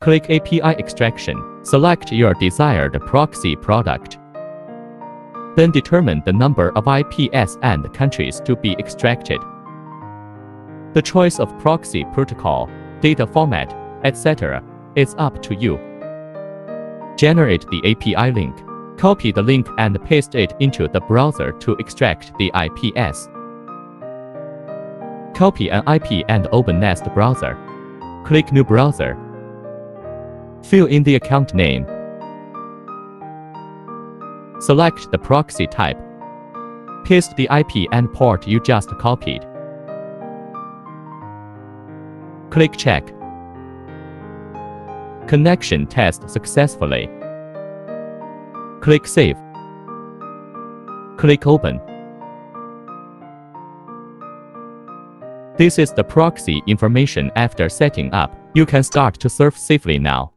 Click API extraction. Select your desired proxy product. Then determine the number of IPs and countries to be extracted. The choice of proxy protocol, data format, etc. is up to you. Generate the API link. Copy the link and paste it into the browser to extract the IPs. Copy an IP and open NestBrowser. Click New Browser. Fill in the account name. Select the proxy type. Paste the IP and port you just copied. Click Check. Connection test successfully. Click Save. Click Open. This is the proxy information after setting up. You can start to surf safely now.